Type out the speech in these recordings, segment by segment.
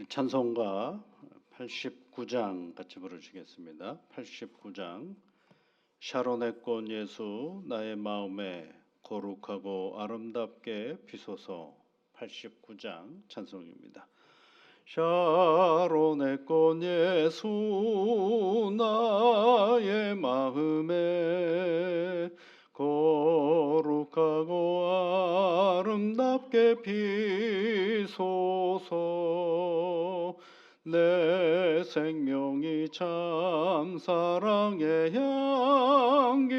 찬송가 89장 같이 부르시겠습니다. 89장 샤론의 꽃 예수 나의 마음에 거룩하고 아름답게 비소서. 89장 찬송입니다. 샤론의 꽃 예수 나의 마음에 거룩하고 아름답게 비소서. 내 생명이 참 사랑의 향기로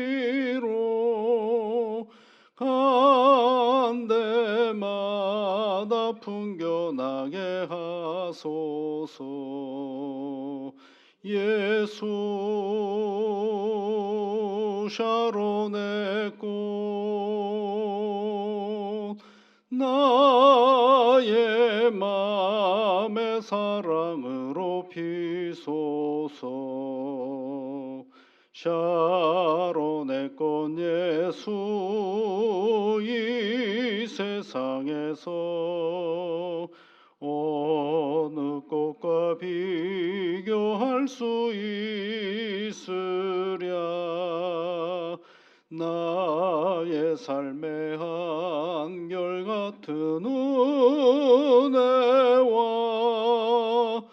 간 데마다 풍겨나게 하소서. 예수 샤론의 꽃 나의 맘의 사랑으로 피소서. 샤론의 꽃 예수 이 세상에서 어느 꽃과 비교할 수 있으랴. 나의 삶의 한결같은 은혜와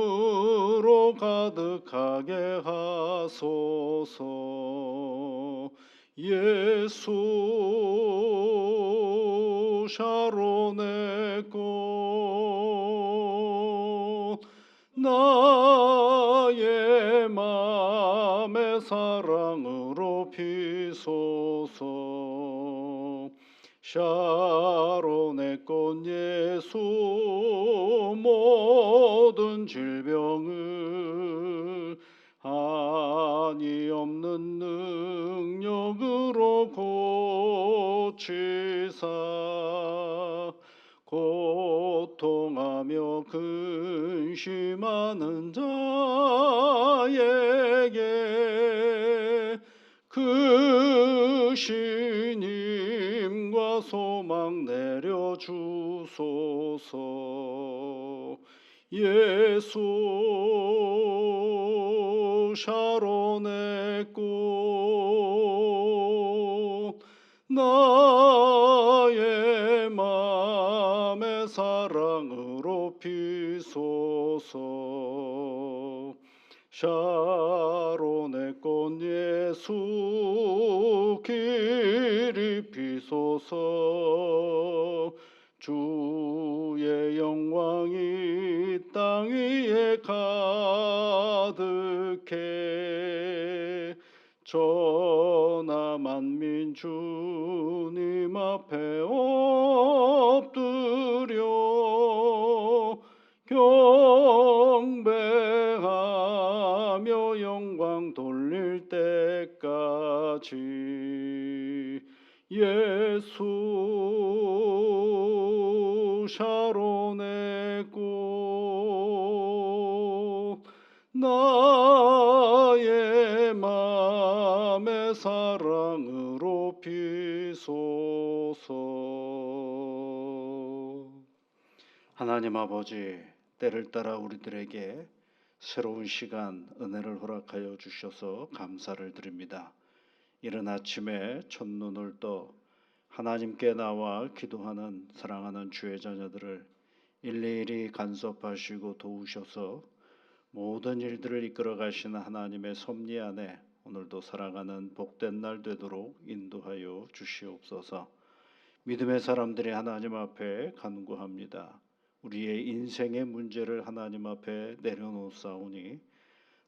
사랑으로 가득하게 하소서. 예수 샤론의 꽃 나의 맘의 사랑으로 피소서. 샤론의 꽃 예수 모든 질병을 한이 없는 능력으로 고치사 고통하며 근심하는 자에게 그 신임과 소망 내려주소서. 예수 샤론의 꽃 나의 맘의 사랑으로 피소서. 샤론의 꽃 예수 길이 피소서. 주의 영광이 땅 위에 가득해 전하 만민 주님 앞에 엎드려 경배하며 영광 돌릴 때까지. 예수 샤론의 꽃 나의 맘의 사랑으로 피소서. 하나님 아버지, 때를 따라 우리들에게 새로운 시간, 은혜를 허락하여 주셔서 감사를 드립니다. 이른 아침에 첫눈을 떠 하나님께 나와 기도하는 사랑하는 주의 자녀들을 일일이 간섭하시고 도우셔서 모든 일들을 이끌어 가시는 하나님의 섭리 안에 오늘도 살아가는 복된 날 되도록 인도하여 주시옵소서. 믿음의 사람들이 하나님 앞에 간구합니다. 우리의 인생의 문제를 하나님 앞에 내려놓사오니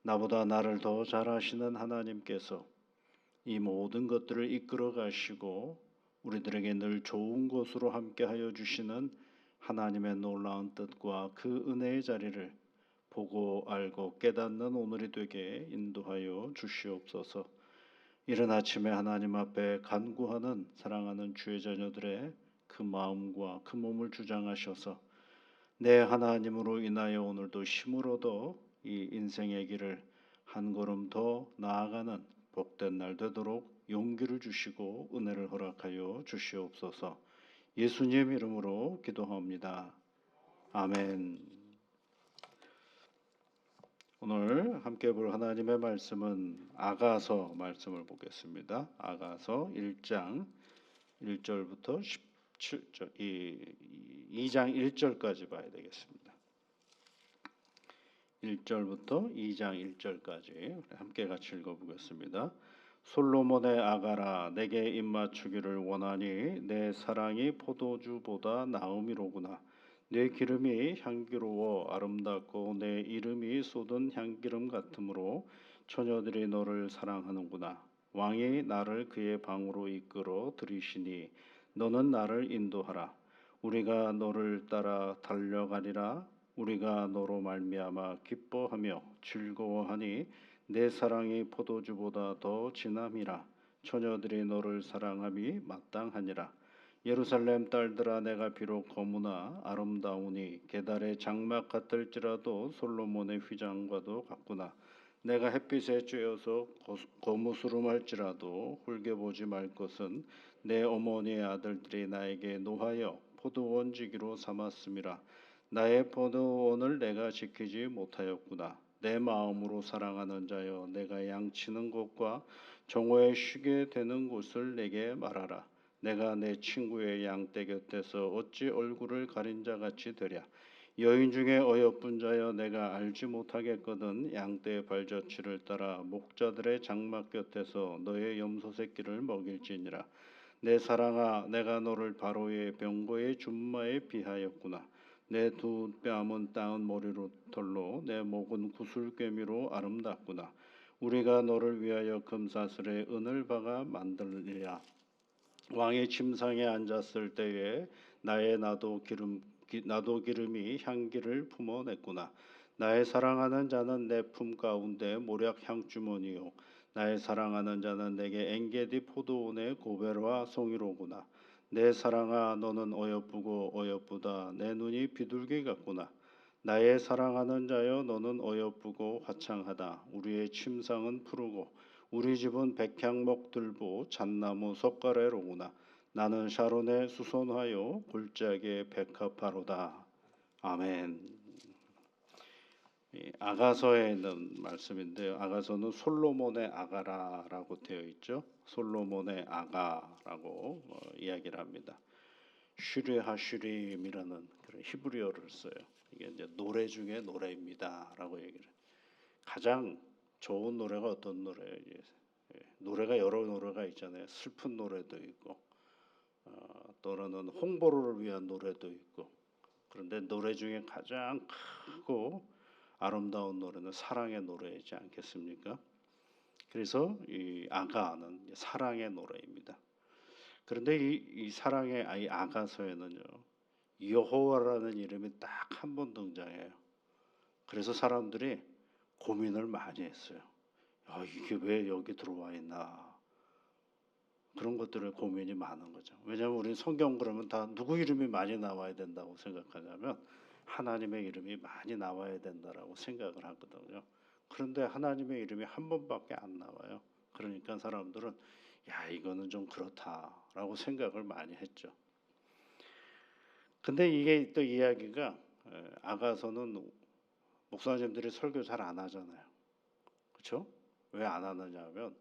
나보다 나를 더 잘 아시는 하나님께서 이 모든 것들을 이끌어 가시고 우리들에게 늘 좋은 것으로 함께하여 주시는 하나님의 놀라운 뜻과 그 은혜의 자리를 보고 알고 깨닫는 오늘이 되게 인도하여 주시옵소서. 이른 아침에 하나님 앞에 간구하는 사랑하는 주의 자녀들의 그 마음과 그 몸을 주장하셔서 내 하나님으로 인하여 오늘도 힘을 얻어 이 인생의 길을 한 걸음 더 나아가는 복된 날 되도록 용기를 주시고 은혜를 허락하여 주시옵소서. 예수님 이름으로 기도합니다. 아멘. 오늘 함께 볼 하나님의 말씀은 아가서 말씀을 보겠습니다. 아가서 1장 1절부터 17절, 2장 1절까지 봐야 되겠습니다. 1절부터 2장 1절까지 함께 같이 읽어보겠습니다. 솔로몬의 아가라, 내게 입맞추기를 원하니 내 사랑이 포도주보다 나음이로구나. 내 기름이 향기로워 아름답고 내 이름이 쏟은 향기름 같으므로 처녀들이 너를 사랑하는구나. 왕이 나를 그의 방으로 이끌어 들이시니 너는 나를 인도하라. 우리가 너를 따라 달려가리라. 우리가 너로 말미암아 기뻐하며 즐거워하니 내 사랑이 포도주보다 더 진함이라. 처녀들이 너를 사랑함이 마땅하니라. 예루살렘 딸들아, 내가 비록 거무나 아름다우니 게달의 장막 같을지라도 솔로몬의 휘장과도 같구나. 내가 햇빛에 쬐어서 거무스름할지라도 훌게 보지 말 것은 내 어머니의 아들들이 나에게 노하여 포도원 지기로 삼았음이라. 나의 포도원을 내가 지키지 못하였구나. 내 마음으로 사랑하는 자여, 내가 양치는 곳과 정오에 쉬게 되는 곳을 내게 말하라. 내가 내 친구의 양떼 곁에서 어찌 얼굴을 가린 자같이 되랴. 여인 중에 어여쁜 자여, 내가 알지 못하겠거든. 양떼의 발자취를 따라 목자들의 장막 곁에서 너의 염소 새끼를 먹일지니라. 내 사랑아, 내가 너를 바로의 병거의 준마에 비하였구나. 내 두 뺨은 따은 머리로 털로 내 목은 구슬꿰미로 아름답구나. 우리가 너를 위하여 금사슬에 은을 박아 만들리라. 왕의 침상에 앉았을 때에 나도 기름이 향기를 품어냈구나. 나의 사랑하는 자는 내 품 가운데 모략 향주머니요, 나의 사랑하는 자는 내게 엔게디 포도원의 고베르와 송이로구나. 내 사랑아, 너는 어여쁘고 어여쁘다. 내 눈이 비둘기 같구나. 나의 사랑하는 자여, 너는 어여쁘고 화창하다. 우리의 침상은 푸르고 우리 집은 백향목 들보 잣나무 석가래로구나. 나는 샤론에 수선하여 골짜기에 백합화로다. 아멘. 아가서에 있는 말씀인데요. 아가서는 솔로몬의 아가라라고 되어 있죠. 솔로몬의 아가라고 이야기를 합니다. 슈리하슈림이라는 그런 히브리어를 써요. 이게 이제 노래 중에 노래입니다라고 얘기를 해요. 가장 좋은 노래가 어떤 노래예요? 노래가 여러 노래가 있잖아요. 슬픈 노래도 있고, 또는 홍보를 위한 노래도 있고. 그런데 노래 중에 가장 크고 아름다운 노래는 사랑의 노래이지 않겠습니까? 그래서 이 아가는 사랑의 노래입니다. 그런데 이 사랑의 이 아가서에는요, 여호와라는 이름이 딱 한 번 등장해요. 그래서 사람들이 고민을 많이 했어요. 이게 왜 여기 들어와 있나? 그런 것들을 고민이 많은 거죠. 왜냐하면 우리 성경 그러면 다 누구 이름이 많이 나와야 된다고 생각하냐면 하나님의 이름이 많이 나와야 된다라고 생각을 하거든요. 그런데 하나님의 이름이 한 번밖에 안 나와요. 그러니까 사람들은 이거는 좀 그렇다라고 생각을 많이 했죠. 근데 이게 또 이야기가 아가서는 목사님들이 설교 잘 안 하잖아요. 그렇죠? 왜 안 하느냐면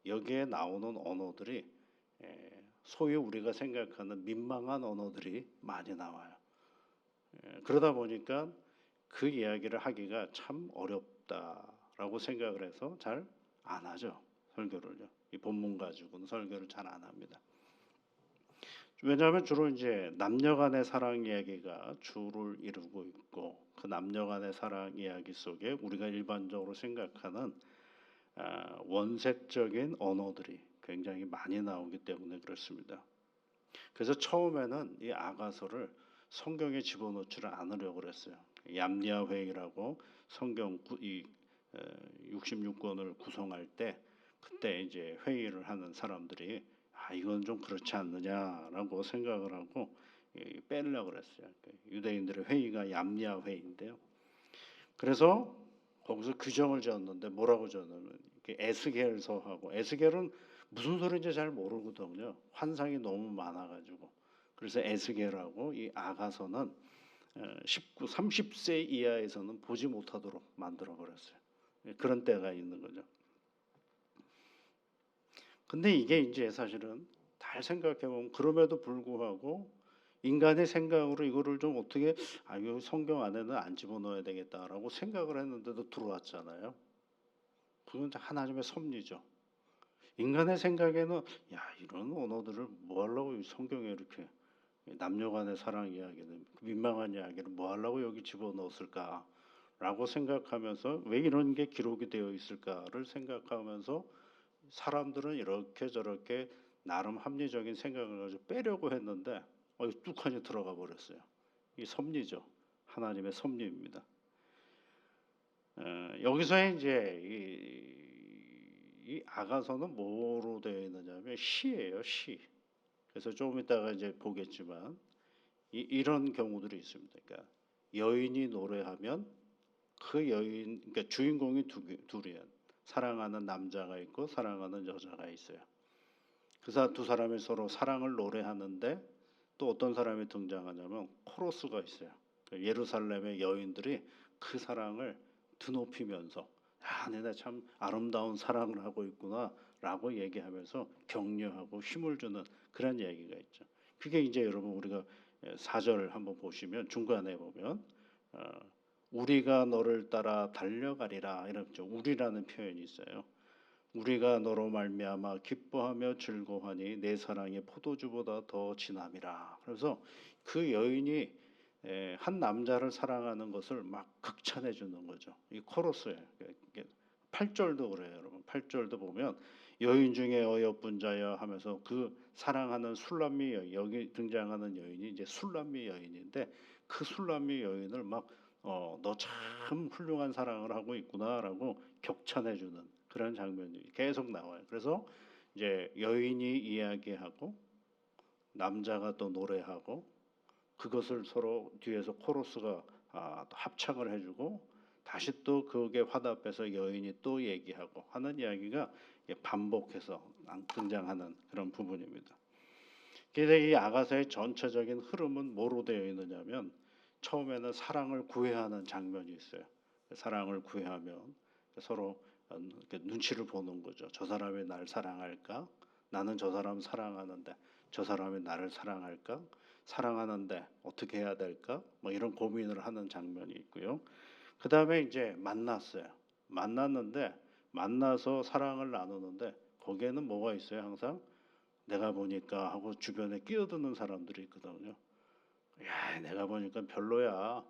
여기에 나오는 언어들이 소위 우리가 생각하는 민망한 언어들이 많이 나와요. 그러다 보니까 그 이야기를 하기가 참 어렵다라고 생각을 해서 잘 안 하죠. 설교를요. 이 본문 가지고는 설교를 잘 안 합니다. 왜냐하면 주로 이제 남녀간의 사랑 이야기가 주를 이루고 있고, 그 남녀간의 사랑 이야기 속에 우리가 일반적으로 생각하는 원색적인 언어들이 굉장히 많이 나오기 때문에 그렇습니다. 그래서 처음에는 이 아가서를 성경에 집어넣지를 않으려고 그랬어요. 얌리아 회의라고 성경 66권을 구성할 때 그때 이제 회의를 하는 사람들이 이건 좀 그렇지 않느냐라고 생각을 하고 빼려고 그랬어요. 유대인들의 회의가 얌리아 회의인데요. 그래서 거기서 규정을 지었는데 뭐라고 지었냐면 에스겔서하고, 에스겔은 무슨 소리인지 잘 모르거든요. 환상이 너무 많아가지고. 그래서 에스겔하고 이 아가서는 30세 이하에서는 보지 못하도록 만들어 버렸어요. 그런 때가 있는 거죠. 근데 이게 이제 사실은 잘 생각해 보면 그럼에도 불구하고 인간의 생각으로 이거를 좀 어떻게 이거 성경 안에는 안 집어넣어야 되겠다라고 생각을 했는데도 들어왔잖아요. 그건 하나님의 섭리죠. 인간의 생각에는 야 이런 언어들을 뭐 하려고 이 성경에 이렇게 남녀간의 사랑 이야기는 민망한 이야기를 뭐 하려고 여기 집어넣었을까라고 생각하면서 왜 이런 게 기록이 되어 있을까를 생각하면서 사람들은 이렇게 저렇게 나름 합리적인 생각을 가지고 빼려고 했는데 뚝하니 들어가 버렸어요. 이 섭리죠. 하나님의 섭리입니다. 여기서 이제 이 아가서는 뭐로 되어 있느냐면 시예요, 시. 그래서 조금 이따가 이제 보겠지만 이런 경우들이 있습니다. 그러니까 여인이 노래하면 그 여인, 그러니까 주인공이 둘이에요. 사랑하는 남자가 있고 사랑하는 여자가 있어요. 그 두 사람이 서로 사랑을 노래하는데 또 어떤 사람이 등장하냐면 코러스가 있어요. 예루살렘의 여인들이 그 사랑을 드높이면서 내가 참 아름다운 사랑을 하고 있구나라고 얘기하면서 격려하고 힘을 주는 그런 얘기가 있죠. 그게 이제 여러분 우리가 4절 한번 보시면 중간에 보면 우리가 너를 따라 달려가리라 이렇죠. 우리라는 표현이 있어요. 우리가 너로 말미암아 기뻐하며 즐거워하니 내 사랑이 포도주보다 더 진함이라. 그래서 그 여인이 한 남자를 사랑하는 것을 막 극찬해 주는 거죠. 이 코러스예요. 8절도 그래요, 여러분. 8절도 보면 여인 중에 어여쁜 자여 하면서 그 사랑하는 술람미 여인, 여기 등장하는 여인이 이제 술람미 여인인데 그 술람미 여인을 막 너 참 훌륭한 사랑을 하고 있구나라고 격찬해 주는 그런 장면이 계속 나와요. 그래서 이제 여인이 이야기하고 남자가 또 노래하고 그것을 서로 뒤에서 코러스가 또 합창을 해주고 다시 또 그게 화답해서 여인이 또 얘기하고 하는 이야기가 반복해서 등장하는 그런 부분입니다. 그래서 이 아가서의 전체적인 흐름은 뭐로 되어 있느냐면 처음에는 사랑을 구애하는 장면이 있어요. 사랑을 구애하면 서로 눈치를 보는 거죠. 저 사람이 날 사랑할까? 나는 저 사람 사랑하는데 저 사람이 나를 사랑할까? 사랑하는데 어떻게 해야 될까? 뭐 이런 고민을 하는 장면이 있고요. 그 다음에 이제 만났어요. 만났는데 만나서 사랑을 나누는데 거기에는 뭐가 있어요? 항상 내가 보니까 하고 주변에 끼어드는 사람들이 있거든요. 야, 내가 보니까 별로야.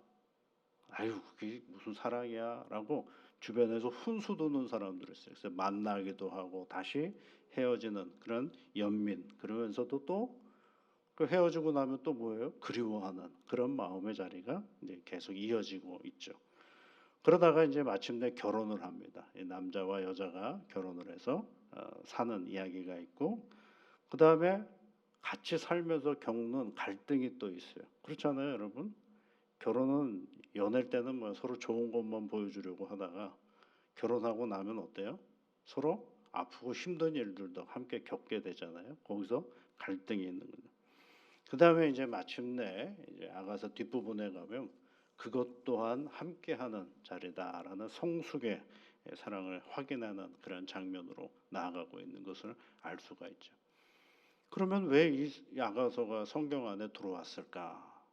아유, 그게 무슨 사랑이야라고 주변에서 훈수 두는 사람들이 있어요. 그래서 만나기도 하고 다시 헤어지는 그런 연민. 그러면서도 또 그 헤어지고 나면 또 뭐예요? 그리워하는 그런 마음의 자리가 이제 계속 이어지고 있죠. 그러다가 이제 마침내 결혼을 합니다. 이 남자와 여자가 결혼을 해서 사는 이야기가 있고 그 다음에 같이 살면서 겪는 갈등이 또 있어요. 그렇잖아요, 여러분. 결혼은 연애 때는 뭐 서로 좋은 것만 보여주려고 하다가 결혼하고 나면 어때요? 서로 아프고 힘든 일들도 함께 겪게 되잖아요. 거기서 갈등이 있는 거죠. 그 다음에 이제 마침내 이제 아가서 뒷부분에 가면 그것 또한 함께하는 자리다라는 성숙의 사랑을 확인하는 그런 장면으로 나아가고 있는 것을 알 수가 있죠. 그러면 왜 이 아가서가 성경 안에 들어왔을까?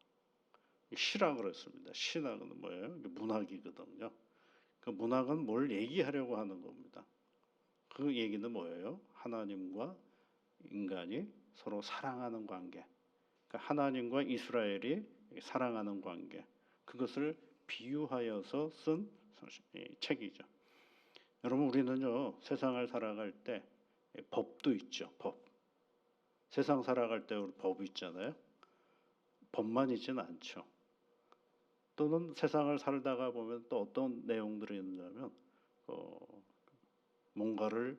시라 그랬습니다. 시는 뭐예요? 문학이거든요. 그 문학은 뭘 얘기하려고 하는 겁니다. 그 얘기는 뭐예요? 하나님과 인간이 서로 사랑하는 관계. 그러니까 하나님과 이스라엘이 사랑하는 관계. 그것을 비유하여서 쓴 책이죠. 여러분 우리는요 세상을 살아갈 때 법도 있죠. 법. 세상 살아갈 때 우리 법 있잖아요. 법만 있지는 않죠. 또는 세상을 살다가 보면 또 어떤 내용들이 있냐면 뭔가를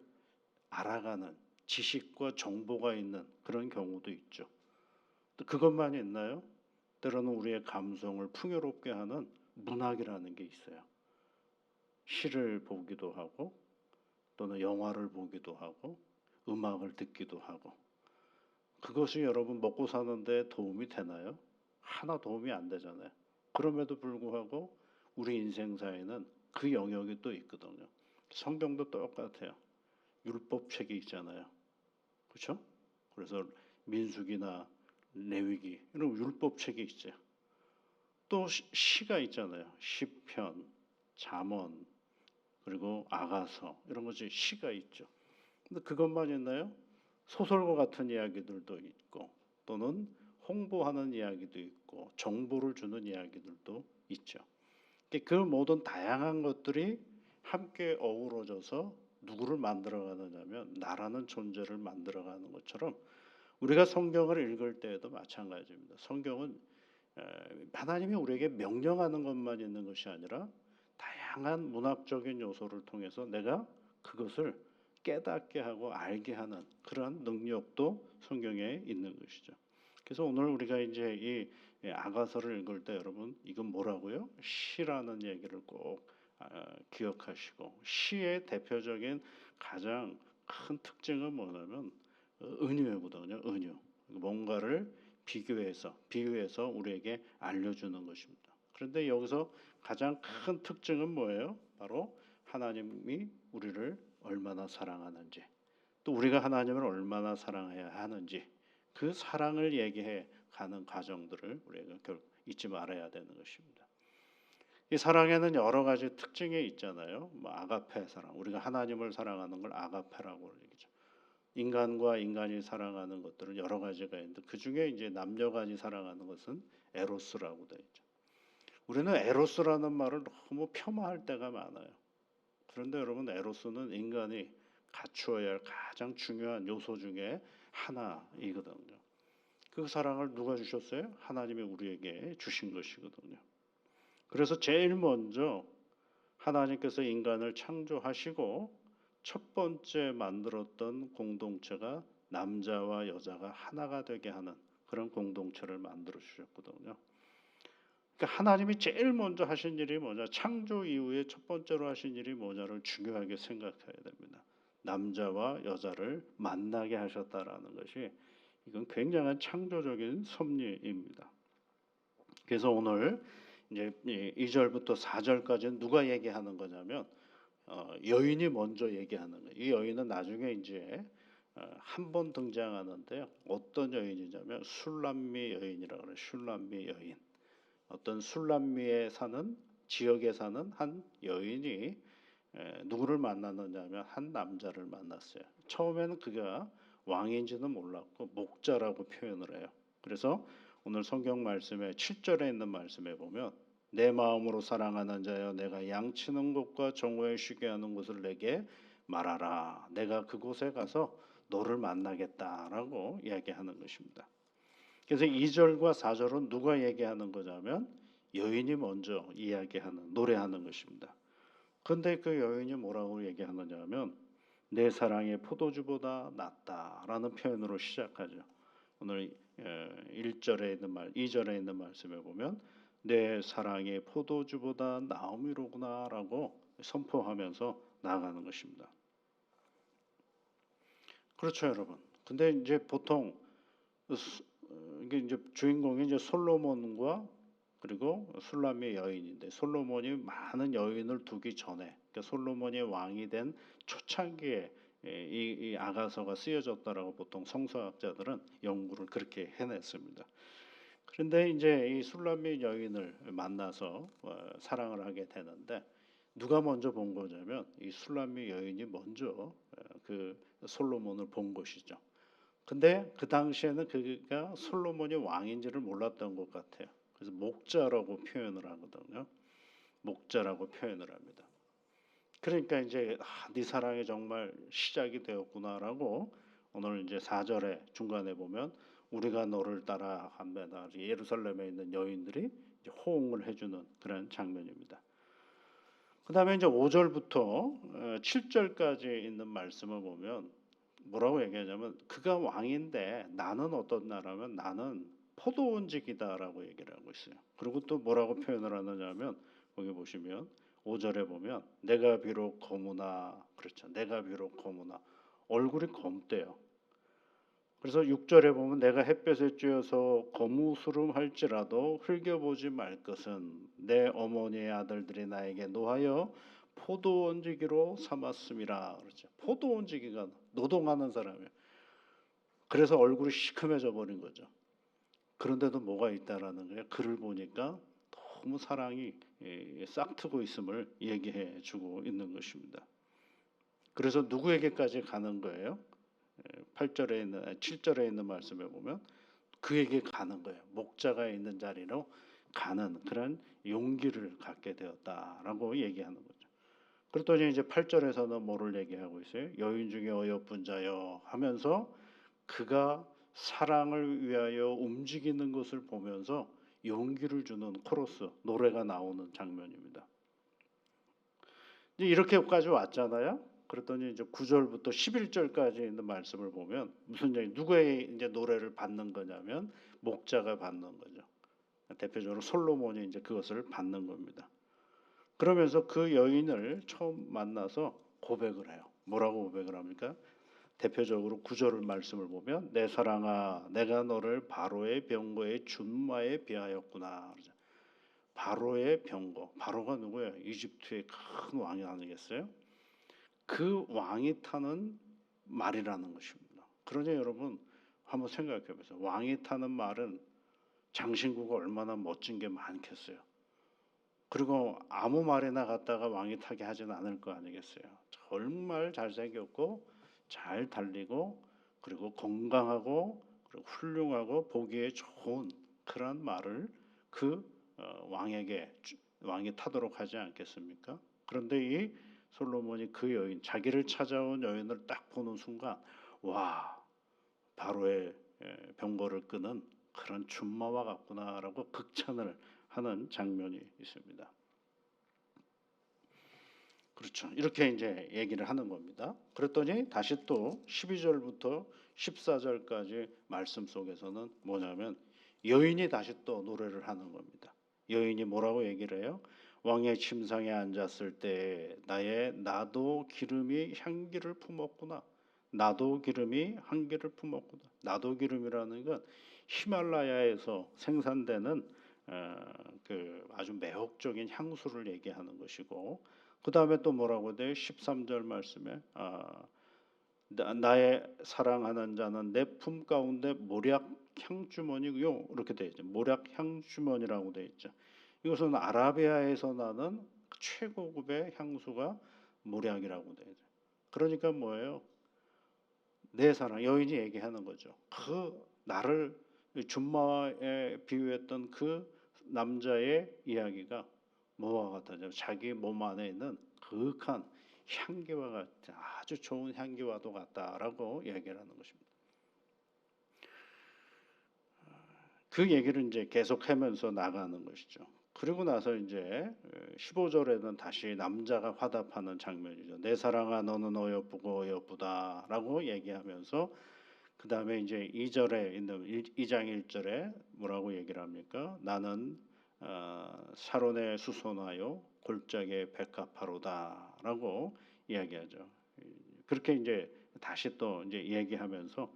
알아가는 지식과 정보가 있는 그런 경우도 있죠. 또 그것만 있나요? 때로는 우리의 감성을 풍요롭게 하는 문학이라는 게 있어요. 시를 보기도 하고 또는 영화를 보기도 하고 음악을 듣기도 하고 그것이 여러분 먹고 사는데 도움이 되나요? 하나 도움이 안 되잖아요. 그럼에도 불구하고 우리 인생사에는 그 영역이 또 있거든요. 성경도 똑같아요. 율법책이 있잖아요. 그렇죠? 그래서 민수기나 레위기 이런 율법책이 있어요. 또 시가 있잖아요. 시편, 잠언, 그리고 아가서 이런 것이 시가 있죠. 근데 그것만 있나요? 소설과 같은 이야기들도 있고 또는 홍보하는 이야기도 있고 정보를 주는 이야기들도 있죠. 그 모든 다양한 것들이 함께 어우러져서 누구를 만들어가느냐면 나라는 존재를 만들어가는 것처럼 우리가 성경을 읽을 때에도 마찬가지입니다. 성경은 하나님이 우리에게 명령하는 것만 있는 것이 아니라 다양한 문학적인 요소를 통해서 내가 그것을 깨닫게 하고 알게 하는 그러한 능력도 성경에 있는 것이죠. 그래서 오늘 우리가 이제 이 아가서를 읽을 때 여러분 이건 뭐라고요? 시라는 얘기를 꼭 기억하시고 시의 대표적인 가장 큰 특징은 뭐냐면 은유거든요. 은유. 뭔가를 비유해서 우리에게 알려주는 것입니다. 그런데 여기서 가장 큰 특징은 뭐예요? 바로 하나님이 우리를 얼마나 사랑하는지, 또 우리가 하나님을 얼마나 사랑해야 하는지 그 사랑을 얘기해 가는 과정들을 우리가 잊지 말아야 되는 것입니다. 이 사랑에는 여러 가지 특징이 있잖아요. 뭐 아가페 사랑, 우리가 하나님을 사랑하는 걸 아가페라고 얘기죠. 인간과 인간이 사랑하는 것들은 여러 가지가 있는데 그 중에 이제 남녀간이 사랑하는 것은 에로스라고 되어 있죠. 우리는 에로스라는 말을 너무 폄하할 때가 많아요. 그런데 여러분 에로스는 인간이 갖추어야 할 가장 중요한 요소 중에 하나이거든요. 그 사랑을 누가 주셨어요? 하나님이 우리에게 주신 것이거든요. 그래서 제일 먼저 하나님께서 인간을 창조하시고 첫 번째 만들었던 공동체가 남자와 여자가 하나가 되게 하는 그런 공동체를 만들어 주셨거든요. 그러니까 하나님이 제일 먼저 하신 일이 뭐냐? 창조 이후에 첫 번째로 하신 일이 뭐냐를 중요하게 생각해야 됩니다. 남자와 여자를 만나게 하셨다라는 것이 이건 굉장한 창조적인 섭리입니다. 그래서 오늘 이제 2절부터 4절까지는 누가 얘기하는 거냐면 여인이 먼저 얘기하는 거예요. 이 여인은 나중에 이제 한 번 등장하는데요. 어떤 여인이냐면 술람미 여인이라고 그래요. 술람미 여인. 어떤 술람미에 사는 지역에 사는 한 여인이 누구를 만났느냐면 한 남자를 만났어요. 처음에는 그가 왕인지는 몰랐고 목자라고 표현을 해요. 그래서 오늘 성경 말씀에 7절에 있는 말씀에 보면 내 마음으로 사랑하는 자여 내가 양치는 곳과 정오에 쉬게 하는 곳을 내게 말하라. 내가 그곳에 가서 너를 만나겠다라고 이야기하는 것입니다. 그래서 2절과 4절은 누가 얘기하는 거냐면 여인이 먼저 이야기하는 노래하는 것입니다. 그런데 그 여인이 뭐라고 얘기하느냐면 내 사랑이 포도주보다 낫다라는 표현으로 시작하죠. 오늘 1절에 있는 2절에 있는 말씀에 보면 내 사랑이 포도주보다 나음이로구나라고 선포하면서 나아가는 것입니다. 그렇죠, 여러분. 근데 이제 보통 이게 이제 주인공이 이제 솔로몬과 그리고 술람미의 여인인데 솔로몬이 많은 여인을 두기 전에 그러니까 솔로몬이 왕이 된 초창기에 이 아가서가 쓰여졌다라고 보통 성서학자들은 연구를 그렇게 해냈습니다. 그런데 이제 이 술람미 여인을 만나서 사랑을 하게 되는데 누가 먼저 본 거냐면 이 술람미 여인이 먼저 그 솔로몬을 본 것이죠. 근데 그 당시에는 그가 솔로몬이 왕인지를 몰랐던 것 같아요. 그래서 목자라고 표현을 하거든요. 목자라고 표현을 합니다. 그러니까 이제 네 사랑이 정말 시작이 되었구나라고 오늘 이제 4절에 중간에 보면 우리가 너를 따라 간다. 예루살렘에 있는 여인들이 이제 호응을 해주는 그런 장면입니다. 그다음에 이제 5절부터 7절까지 있는 말씀을 보면 뭐라고 얘기하냐면 그가 왕인데 나는 어떤 나라면 나는 포도원직이다라고 얘기를 하고 있어요. 그리고 또 뭐라고 표현을 하느냐면 거기 보시면 5절에 보면 내가 비록 거무나 그렇죠. 내가 비록 거무나 얼굴이 검대요. 그래서 6절에 보면 내가 햇볕에 쬐어서 거무스름할지라도 흘겨보지 말 것은 내 어머니의 아들들이 나에게 노하여 포도 얹기로 삼았음이라 그러죠. 포도 얹기가 노동하는 사람이에요. 그래서 얼굴이 시커매져 버린 거죠. 그런데도 뭐가 있다라는 거예요. 글을 보니까 너무 사랑이 싹트고 있음을 얘기해 주고 있는 것입니다. 그래서 누구에게까지 가는 거예요? 8절에 있는 7절에 있는 말씀에 보면 그에게 가는 거예요. 목자가 있는 자리로 가는 그런 용기를 갖게 되었다라고 얘기하는 거죠. 그랬더니 이제 8절에서는 뭐를 얘기하고 있어요? 여인 중에 어여쁜 자여 하면서 그가 사랑을 위하여 움직이는 것을 보면서 용기를 주는 코러스 노래가 나오는 장면입니다. 이렇게까지 왔잖아요. 그랬더니 이제 9절부터 11절까지 있는 말씀을 보면 무슨 얘기, 누구의 이제 노래를 받는 거냐면 목자가 받는 거죠. 대표적으로 솔로몬이 이제 그것을 받는 겁니다. 그러면서 그 여인을 처음 만나서 고백을 해요. 뭐라고 고백을 합니까? 대표적으로 9절 말씀을 보면 내 사랑아 내가 너를 바로의 병거의 준마에 비하였구나. 바로의 병거. 바로가 누구예요? 이집트의 큰 왕이 아니겠어요? 그 왕이 타는 말이라는 것입니다. 그러니 여러분 한번 생각해 보세요. 왕이 타는 말은 장신구가 얼마나 멋진 게 많겠어요. 그리고 아무 말이나 갖다가 왕이 타게 하지는 않을 거 아니겠어요. 정말 잘생겼고 잘 달리고 그리고 건강하고 그리고 훌륭하고 보기에 좋은 그런 말을 그 왕에게 왕이 타도록 하지 않겠습니까? 그런데 이 솔로몬이 그 여인 자기를 찾아온 여인을 딱 보는 순간 와 바로의 병거를 끄는 그런 준마와 같구나라고 극찬을 하는 장면이 있습니다. 그렇죠. 이렇게 이제 얘기를 하는 겁니다. 그랬더니 다시 또 12절부터 14절까지 말씀 속에서는 뭐냐면 여인이 다시 또 노래를 하는 겁니다. 여인이 뭐라고 얘기를 해요? 왕의 침상에 앉았을 때 나도 기름이 향기를 품었구나. 나도 기름이 향기를 품었구나. 나도 기름이라는 건 히말라야에서 생산되는 그 아주 매혹적인 향수를 얘기하는 것이고 그 다음에 또 뭐라고 돼요? 13절 말씀에 나의 사랑하는 자는 내 품 가운데 모략 향주머니요 이렇게 돼 있죠. 모략 향주머니라고 돼 있죠. 이것은 아라비아에서 나는 최고급의 향수가 모략이라고 돼 있죠. 그러니까 뭐예요? 내 사랑 여인이 얘기하는 거죠. 그 나를 준마에 비유했던 그 남자의 이야기가 뭐와 같아요? 자기 몸 안에 있는 그윽한 향기와 같은 아주 좋은 향기와도 같다라고 얘기를 하는 것입니다. 그 얘기를 이제 계속하면서 나가는 것이죠. 그리고 나서 이제 15절에는 다시 남자가 화답하는 장면이죠. 내 사랑아 너는 어여쁘고 어여쁘다라고 얘기하면서 그 다음에 이제 2절에 있는 2장 1절에 뭐라고 얘기를 합니까? 나는 샤론에 수선하여 골짜기에 백합화로다라고 이야기하죠. 그렇게 이제 다시 또 이제 얘기하면서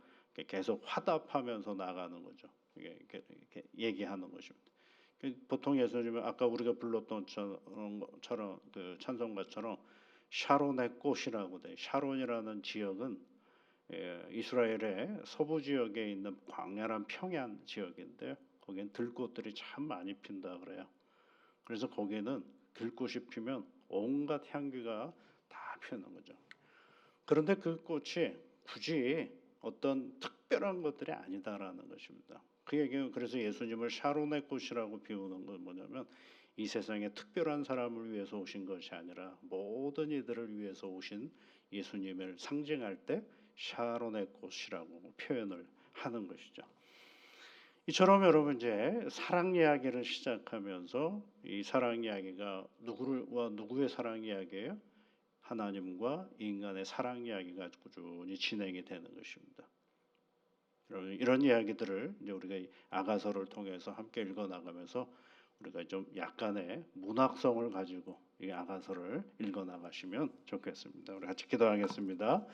계속 화답하면서 나가는 거죠. 이렇게 얘기하는 것입니다. 보통 예수님은 아까 우리가 불렀던 처럼 그 찬송가처럼 샤론의 꽃이라고 돼. 샤론이라는 지역은 이스라엘의 서부 지역에 있는 광야란 평야 지역인데요. 거기엔 들꽃들이 참 많이 핀다 그래요. 그래서 거기는 들꽃이 피면 온갖 향기가 다 피는 거죠. 그런데 그 꽃이 굳이 어떤 특별한 것들이 아니다라는 것입니다. 그 얘기는 그래서 예수님을 샤론의 꽃이라고 비우는 건 뭐냐면 이 세상에 특별한 사람을 위해서 오신 것이 아니라 모든 이들을 위해서 오신 예수님을 상징할 때 샤론의 꽃이라고 표현을 하는 것이죠. 이처럼 여러분 이제 사랑 이야기를 시작하면서 이 사랑 이야기가 누구의 사랑 이야기예요? 하나님과 인간의 사랑 이야기가 꾸준히 진행이 되는 것입니다. 여러분 이런 이야기들을 이제 우리가 아가서를 통해서 함께 읽어 나가면서 우리가 좀 약간의 문학성을 가지고 이 아가서를 읽어 나가시면 좋겠습니다. 우리 같이 기도하겠습니다.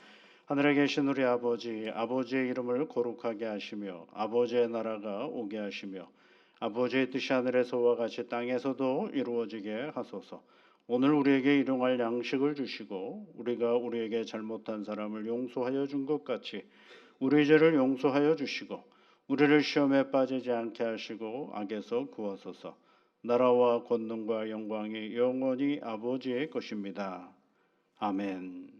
하늘에 계신 우리 아버지, 아버지의 이름을 거룩하게 하시며 아버지의 나라가 오게 하시며 아버지의 뜻이 하늘에서와 같이 땅에서도 이루어지게 하소서. 오늘 우리에게 일용할 양식을 주시고 우리가 우리에게 잘못한 사람을 용서하여 준 것 같이 우리 죄를 용서하여 주시고 우리를 시험에 빠지지 않게 하시고 악에서 구하소서. 나라와 권능과 영광이 영원히 아버지의 것입니다. 아멘.